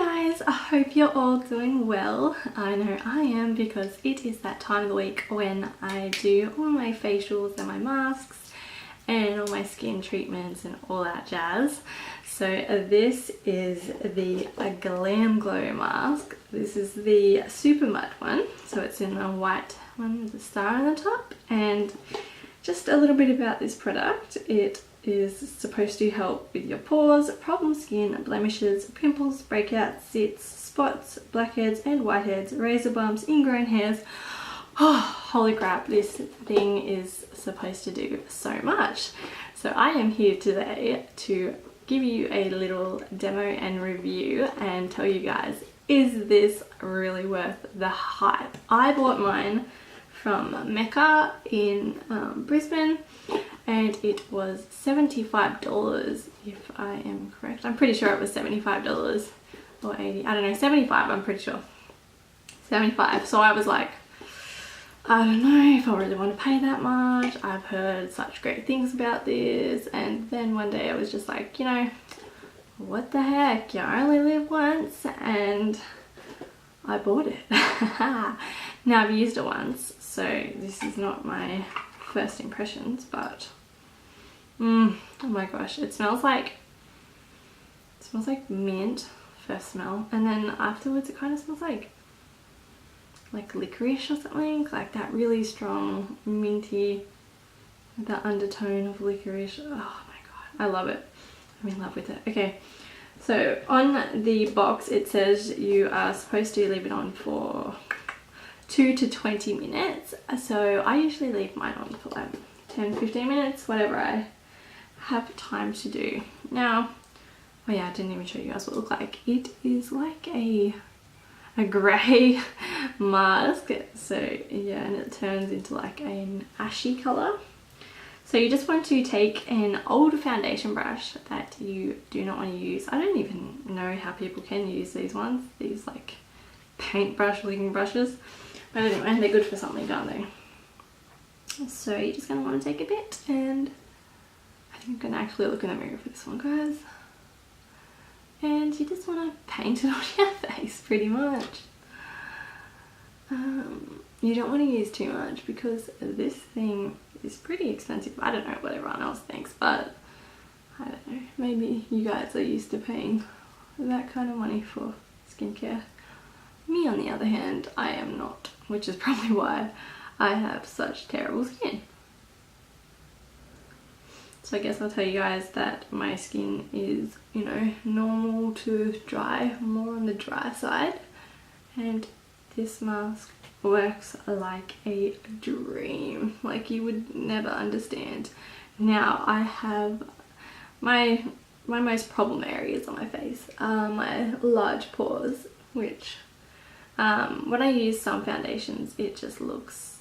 guys, I hope you're all doing well. I know I am because it is that time of the week when I do all my facials and my masks and all my skin treatments and all that jazz. So this is the Glamglow mask. This is the Supermud one. So it's in a white one with a star on the top. And just a little bit about this product. It is supposed to help with your pores, problem skin, blemishes, pimples, breakouts, zits, spots, blackheads and whiteheads, razor bumps, ingrown hairs. Oh, holy crap, this thing is supposed to do so much. So I am here today to give you a little demo and review and tell you guys, is this really worth the hype? I bought mine from Mecca in Brisbane, and it was $75 if I am correct. I'm pretty sure it was $75 or 80, I don't know, 75, I'm pretty sure. 75. So I was like, I don't know if I really want to pay that much. I've heard such great things about this. And then one day I was just like, you know, what the heck, you only live once, and I bought it. Now I've used it once, so this is not my first impressions, but oh my gosh, it smells like mint, first smell, and then afterwards it kind of smells like licorice or something, like that really strong minty, that undertone of licorice. Oh my god, I love it. I'm in love with it. Okay, so on the box it says you are supposed to leave it on for 2 to 20 minutes. So I usually leave mine on for like 10-15 minutes, whatever I have time to do. Now, oh yeah, I didn't even show you guys what it looked like. It is like a grey mask, so yeah, and it turns into like an ashy colour. So you just want to take an old foundation brush that you do not want to use. I don't even know how people can use these ones, these like paintbrush looking brushes, but anyway, they're good for something, don't they? So you're just going to want to take a bit, and I think I'm going to actually look in the mirror for this one, guys. And you just want to paint it on your face, pretty much. You don't want to use too much because this thing is pretty expensive. I don't know what everyone else thinks, but I don't know. Maybe you guys are used to paying that kind of money for skincare. Me, on the other hand, I am not, which is probably why I have such terrible skin. So I guess I'll tell you guys that my skin is, you know, normal to dry, more on the dry side, and this mask works like a dream, like you would never understand. Now I have my most problem areas on my face are my large pores, which when I use some foundations it just looks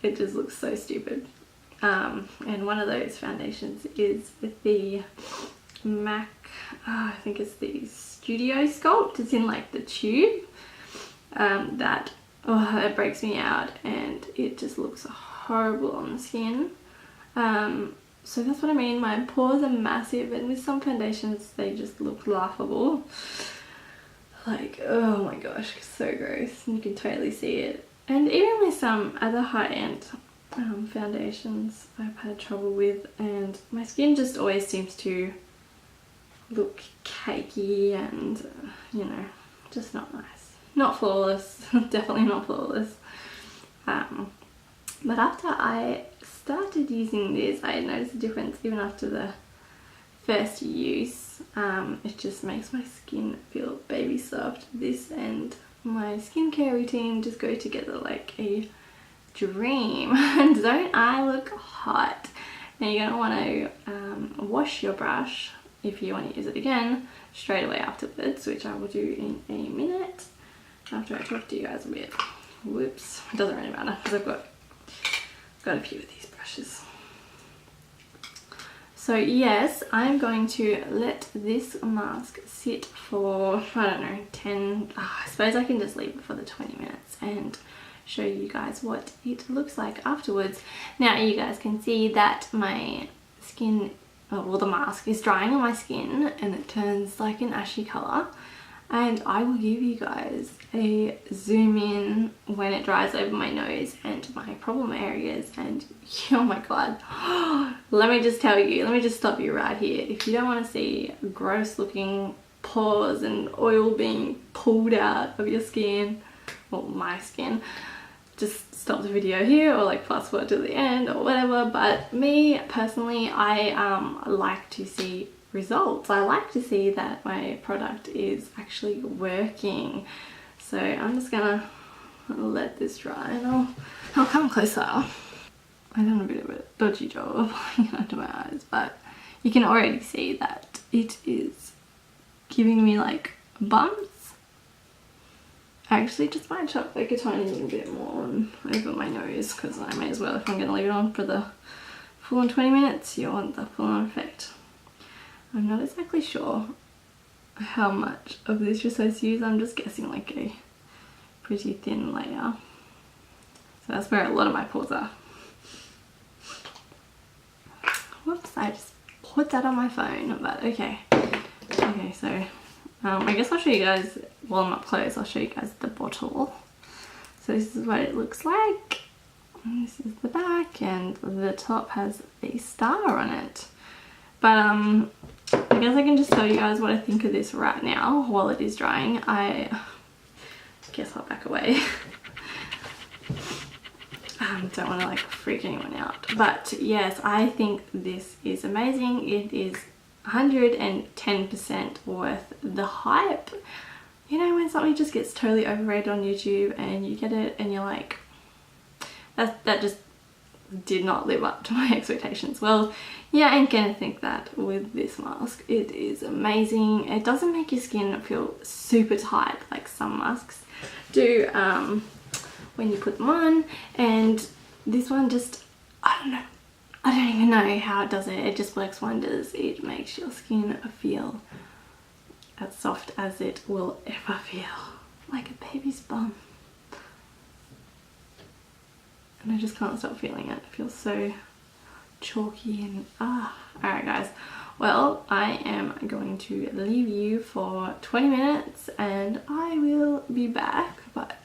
it just looks so stupid. And one of those foundations is the MAC, I think it's the Studio Sculpt. It's in like the tube. That it breaks me out and it just looks horrible on the skin. So that's what I mean, my pores are massive, and with some foundations they just look laughable. Like, oh my gosh, so gross. You can totally see it. And even with some other high-end foundations I've had trouble with, and my skin just always seems to look cakey and you know, just not nice. Not flawless, definitely not flawless. But after I started using this, I noticed a difference even after the first use. It just makes my skin feel baby soft. This and my skincare routine just go together like a dream. And don't I look hot? Now you're going to want to wash your brush if you want to use it again straight away afterwards, which I will do in a minute after I talk to you guys a bit. Whoops, it doesn't really matter because I've got a few of these brushes. So yes, I'm going to let this mask sit for, I don't know, I suppose I can just leave it for the 20 minutes and show you guys what it looks like afterwards. Now you guys can see that my skin well, the mask is drying on my skin and it turns like an ashy colour, and I will give you guys a zoom in when it dries over my nose and my problem areas, and oh my god, let me just tell you, let me just stop you right here. If you don't want to see gross looking pores and oil being pulled out of your skin, or my skin, just stop the video here or like fast forward to the end or whatever. But me personally, I like to see results. I like to see that my product is actually working. So I'm just gonna let this dry and I'll come closer. I've done a bit of a dodgy job of applying it under my eyes, but you can already see that it is giving me like bumps. I actually just might chuck like a tiny little bit more on over my nose, because I may as well, if I'm gonna leave it on for the full on 20 minutes, you want the full on effect. I'm not exactly sure how much of this you're supposed to use. I'm just guessing like a pretty thin layer. So that's where a lot of my pores are. Whoops, I just put that on my phone, but okay. Okay, so I guess I'll show you guys, while I'm up close, I'll show you guys the bottle. So this is what it looks like. And this is the back, and the top has a star on it. But I guess I can just tell you guys what I think of this right now while it is drying. I guess I'll back away. Don't want to like freak anyone out. But yes, I think this is amazing. It is 110% worth the hype. You know, when something just gets totally overrated on YouTube and you get it and you're like, that just did not live up to my expectations. Well, yeah, I ain't gonna think that with this mask. It is amazing. It doesn't make your skin feel super tight like some masks do when you put them on, and this one just, I don't know, I don't even know how it does it. It just works wonders. It makes your skin feel as soft as it will ever feel, like a baby's bum. And I just can't stop feeling it. It feels so chalky and alright guys, well, I am going to leave you for 20 minutes and I will be back. But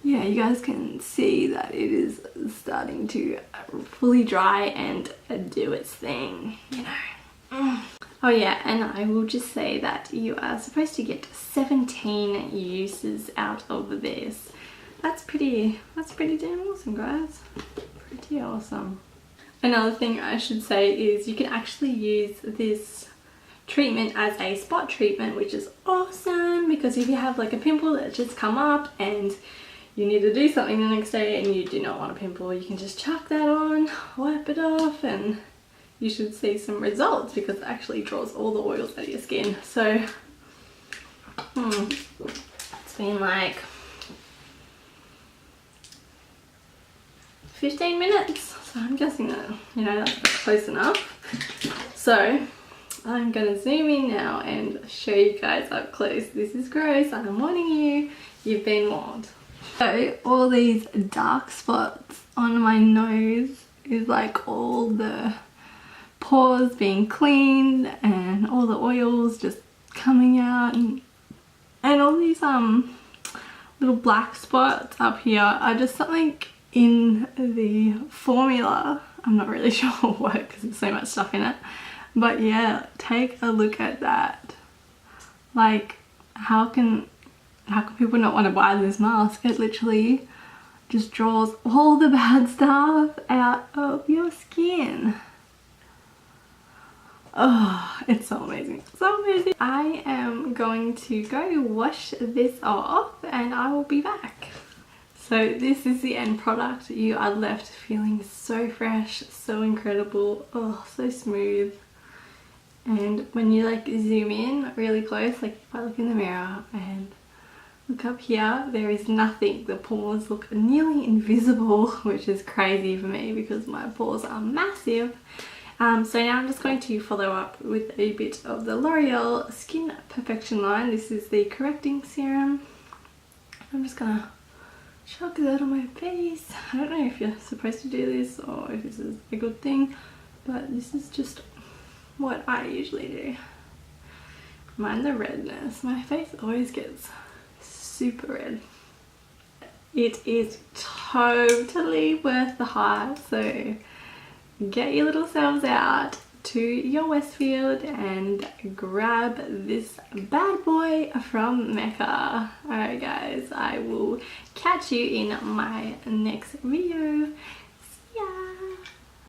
yeah, you guys can see that it is starting to fully dry and do its thing, you know. Oh yeah, and I will just say that you are supposed to get 17 uses out of this. That's pretty damn awesome, guys. Pretty awesome. Another thing I should say is you can actually use this treatment as a spot treatment, which is awesome, because if you have like a pimple that's just come up and you need to do something the next day and you do not want a pimple, you can just chuck that on, wipe it off, and you should see some results because it actually draws all the oils out of your skin. So it's been like 15 minutes, so I'm guessing that, you know, that's close enough. So I'm gonna zoom in now and show you guys up close. This is gross, I'm warning you, you've been warned. So all these dark spots on my nose is like all the pores being cleaned and all the oils just coming out, and all these little black spots up here are just something in the formula. I'm not really sure what, because there's so much stuff in it, but yeah, take a look at that. Like, how can people not want to buy this mask? It literally just draws all the bad stuff out of your skin. Oh, it's so amazing, so amazing. I am going to go wash this off and I will be back. So this is the end product. You are left feeling so fresh, so incredible, oh, so smooth. And when you like zoom in really close, like if I look in the mirror and look up here, there is nothing. The pores look nearly invisible, which is crazy for me because my pores are massive. So now I'm just going to follow up with a bit of the L'Oreal Skin Perfection line. This is the correcting serum. I'm just gonna chuck that on my face. I don't know if you're supposed to do this or if this is a good thing, but this is just what I usually do. Mind the redness. My face always gets super red. It is totally worth the hype, so get your little selves out to your Westfield and grab this bad boy from Mecca. Alright guys, I will catch you in my next video.